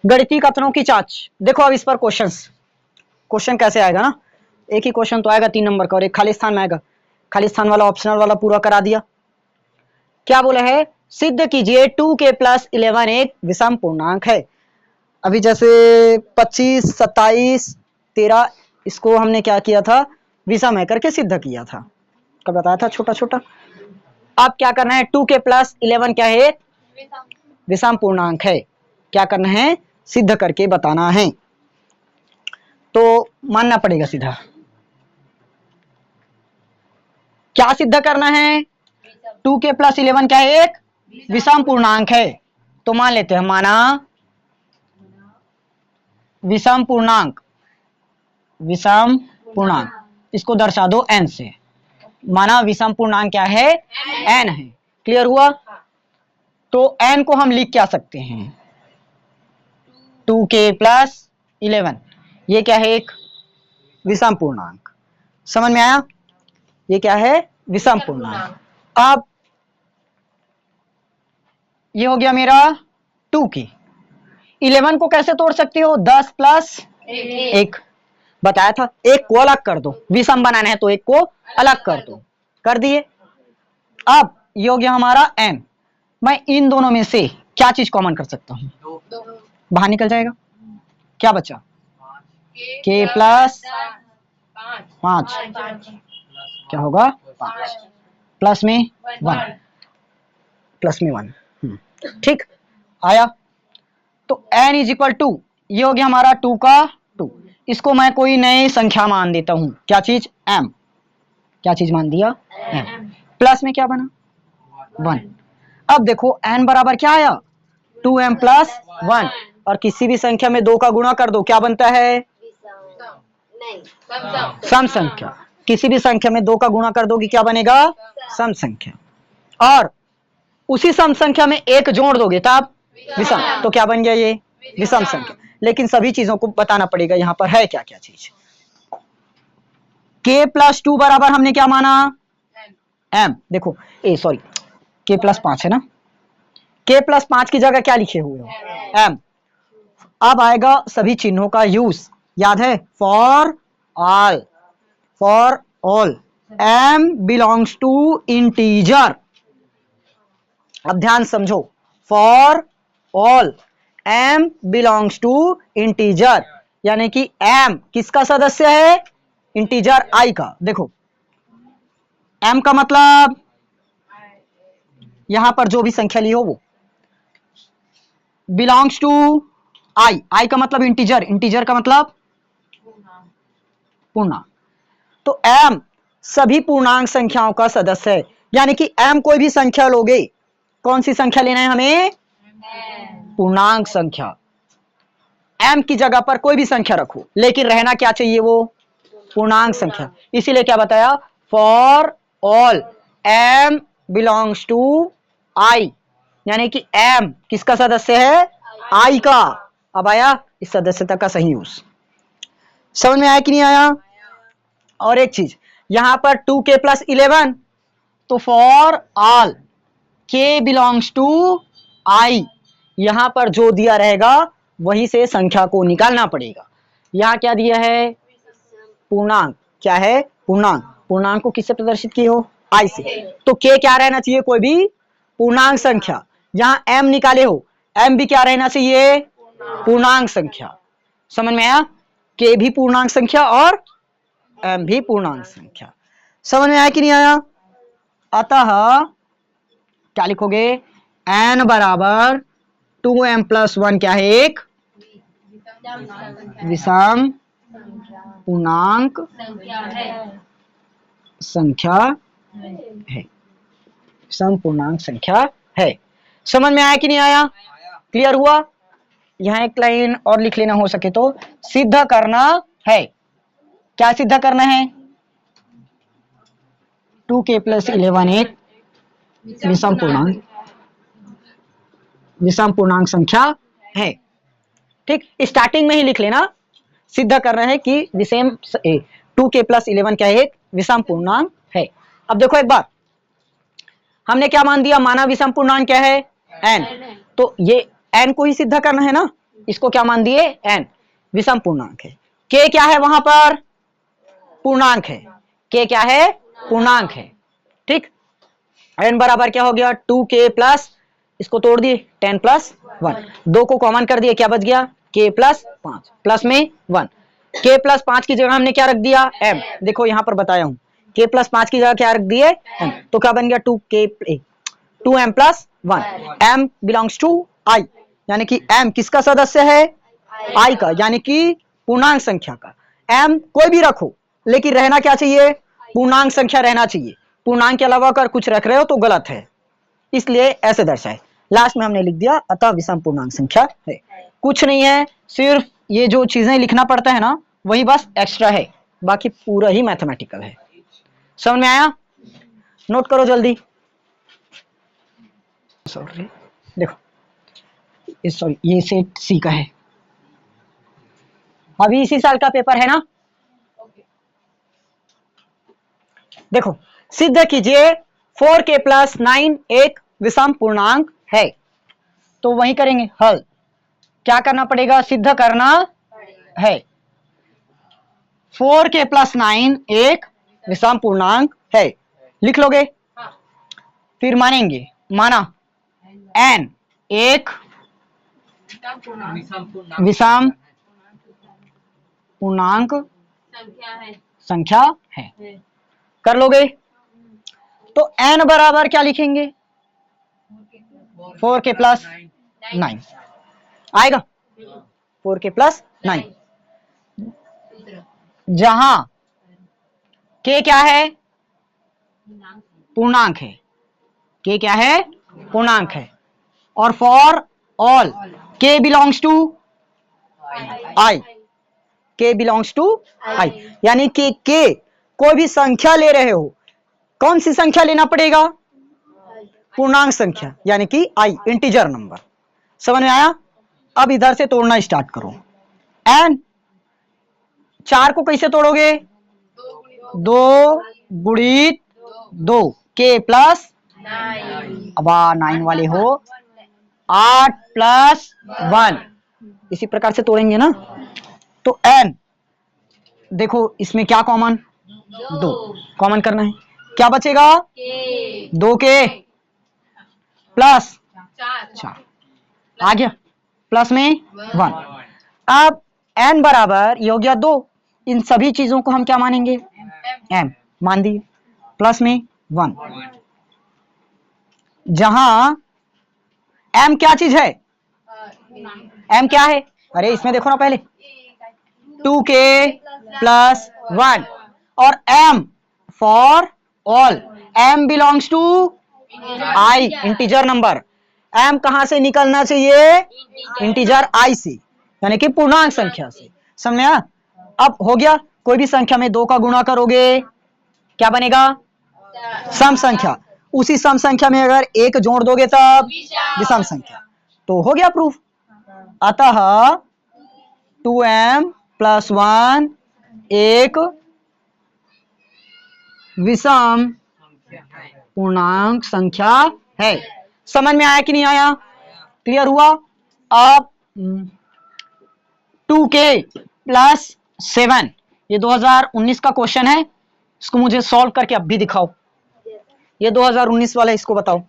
गणितीय कथनों की जांच। देखो अब इस पर क्वेश्चन कैसे आएगा ना, एक ही क्वेश्चन तो आएगा 3 नंबर का और एक खाली स्थान में आएगा। खाली स्थान वाला ऑप्शनल वाला पूरा करा दिया। क्या बोला है, सिद्ध कीजिए 2k+11 एक विषम पूर्णांक है। अभी जैसे 25, 27, 13 इसको हमने क्या किया था, विषम है करके सिद्ध किया था, कब बताया था छोटा छोटा। अब क्या करना है, 2k+11 क्या है, विषम पूर्णांक है। क्या करना है, सिद्ध करके बताना है। तो मानना पड़ेगा सीधा। क्या सिद्ध करना है, 2k+11 क्या है, एक विषम पूर्णांक है। तो मान लेते हैं, माना विषम पूर्णांक, विषम पूर्णांक इसको दर्शा दो n से। माना विषम पूर्णांक क्या है, n है। क्लियर हुआ। तो n को हम लिख क्या सकते हैं, 2k+11 ये क्या है, एक विषम पूर्णांक। समझ में आया, ये क्या है, विषम पूर्णांक। अब ये हो गया मेरा 2k। 11 को कैसे तोड़ सकते हो, 10 + 1 बताया था। एक को अलग कर दो, विषम बनाना है तो एक को अलग कर दो, कर दिए। अब ये हो गया हमारा n। मैं इन दोनों में से क्या चीज कॉमन कर सकता हूं, बाहर निकल जाएगा। क्या बचा, k+5 क्या होगा, 5 प्लस में 1, प्लस में 1। ठीक आया। तो n = 2, ये हो गया हमारा 2 का 2। इसको मैं कोई नई संख्या मान देता हूं, क्या चीज, m। क्या चीज मान दिया, m। प्लस में क्या बना, 1। अब देखो n बराबर क्या आया, 2m + 1। और किसी भी संख्या में 2 का गुणा कर दो, क्या बनता है, सम संख्या। किसी भी संख्या में 2 का गुणा कर दोगे क्या बनेगा, सम संख्या। और उसी सम संख्या में एक जोड़ दोगे तब विषम, तो क्या बन गया, ये विषम संख्या। लेकिन सभी चीजों को बताना पड़ेगा, यहां पर है क्या क्या चीज। k+2 बराबर हमने क्या माना, m। देखो सॉरी, k+5 है ना, k+5 की जगह क्या लिखे हुए हो, m। अब आएगा सभी चिन्हों का यूज, याद है, for all, for all m belongs to integer. अब ध्यान समझो, for all m belongs to integer, यानी कि m किसका सदस्य है, इंटीजर i का। देखो m का मतलब यहां पर जो भी संख्या ली हो वो, बिलोंग्स टू i का मतलब इंटीजर, इंटीजर का मतलब पूर्णांक। तो m सभी पूर्णांक संख्याओं का सदस्य है, यानी कि m कोई भी संख्या लोगे, कौन सी संख्या लेना है हमें, पूर्णांक संख्या। m की जगह पर कोई भी संख्या रखो, लेकिन रहना क्या चाहिए, वो पूर्णांक संख्या। इसीलिए क्या बताया, for all m belongs to i, यानी कि m किसका सदस्य है, i का। अब आया इस सदस्यता का सही यूज, समझ में आया कि नहीं आया। और एक चीज, यहां पर 2k+11, तो for all k belongs to i, यहां पर जो दिया रहेगा वही से संख्या को निकालना पड़ेगा। यहां क्या दिया है, पूर्णांक। क्या है, पूर्णांक। पूर्णांक को किससे प्रदर्शित किए हो, i से। तो k क्या रहना चाहिए, कोई भी पूर्णांक संख्या। यहां m निकाले हो, m भी क्या रहना चाहिए, पूर्णांक संख्या। समझ में आया, k भी पूर्णांक संख्या और m भी पूर्णांक संख्या। समझ में आया कि नहीं आया। अतः क्या लिखोगे, n बराबर 2m + 1 क्या है, एक विषम पूर्णांक संख्या है, विषम पूर्णांक संख्या है। समझ में आया कि नहीं आया, क्लियर हुआ। यहां एक लाइन और लिख लेना हो सके तो, सिद्ध करना है। क्या सिद्ध करना है, 2k+11 एक विषम पूर्णांक संख्या है। ठीक, स्टार्टिंग में ही लिख लेना, सिद्ध करना है कि विषम 2k+11 क्या है, एक विषम पूर्णांक है। अब देखो एक बार, हमने क्या मान दिया, माना विषम पूर्णांक क्या है, n। तो ये n को ही सिद्ध करना है ना, इसको क्या मान दिए, n, विषम पूर्णांक है। k क्या है वहां पर, पूर्णांक है, k क्या है, पूर्णांक है, ठीक। n बराबर क्या हो गया 2k प्लस, इसको तोड़ दिए 10 प्लस 1, 2 को कॉमन कर दिए, क्या बच गया k प्लस 5 प्लस में 1, k प्लस 5 की जगह हमने क्या रख दिया m, देखो यहां पर बताया हूं k प्लस 5 की जगह क्या रख दिए m, तो क्या बन गया 2m plus 1, m belongs to i, यानी कि m किसका सदस्य है, i का, यानी कि पूर्णांक संख्या का। m कोई भी रखो लेकिन रहना क्या चाहिए, पूर्णांक संख्या रहना चाहिए, पूर्णांक के अलावा अगर कुछ रख रहे हो तो गलत है, इसलिए ऐसे दर्शाए। लास्ट में हमने लिख दिया अतः विषम पूर्णांक संख्या है। कुछ नहीं है, सिर्फ ये जो चीजें लिखना पड़ता है ना वही बस एक्स्ट्रा है, बाकी पूरा ही मैथमेटिकल है। समझ में आया, नोट करो जल्दी। सॉरी देखो सॉरी ये सेट सी का है, अभी इसी साल का पेपर है ना। देखो सिद्ध कीजिए 4k प्लस 9 एक विषम पूर्णांक है, तो वही करेंगे हल, क्या करना पड़ेगा, सिद्ध करना है 4k प्लस 9 एक विषम पूर्णांक है, लिख लोगे, फिर मानेंगे, माना n एक विषम पूर्णांक संख्या है, कर लोगे। तो n बराबर क्या लिखेंगे 4k प्लस 9 आएगा, 4k प्लस 9, जहां k क्या है, पूर्णांक है, k क्या है, पूर्णांक है, और for all k belongs to i, k belongs to i, यानी कि k कोई भी संख्या ले रहे हो, कौन सी संख्या लेना पड़ेगा, पूर्णांक संख्या, यानी कि i, इंटीजर नंबर। समझ में आया, अब इधर से तोड़ना स्टार्ट करो। n 4 को कैसे तोड़ोगे, 2 गुणित 2 k प्लस, अब 9 वाले हो 8 प्लस 1, इसी प्रकार से तोड़ेंगे ना। तो n देखो इसमें क्या कॉमन, 2 कॉमन करना है, क्या बचेगा 2k प्लस 4 आ गया, प्लस में 1। अब n बराबर ये हो गया 2, इन सभी चीजों को हम क्या मानेंगे, m मान दिए, प्लस में 1, जहां m क्या चीज है, m क्या है, अरे इसमें देखो ना पहले 2k प्लस 1, और m for all, m belongs to i, integer number, m कहां से निकलना चाहिए, इंटीजर i से, यानी कि पूर्णांक संख्या से। समझ आया, अब हो गया, कोई भी संख्या में 2 का गुणा करोगे क्या बनेगा, सम संख्या, उसी सम संख्या में अगर 1 जोड़ दोगे तब विषम संख्या, तो हो गया प्रूफ। अतः 2m प्लस 1 एक विषम पूर्णांक संख्या है। समझ में आया कि नहीं आया, क्लियर हुआ। अब 2k प्लस 7 ये 2019 का क्वेश्चन है, इसको मुझे सॉल्व करके अब भी दिखाओ, ये 2019 वाला, इसको बताओ।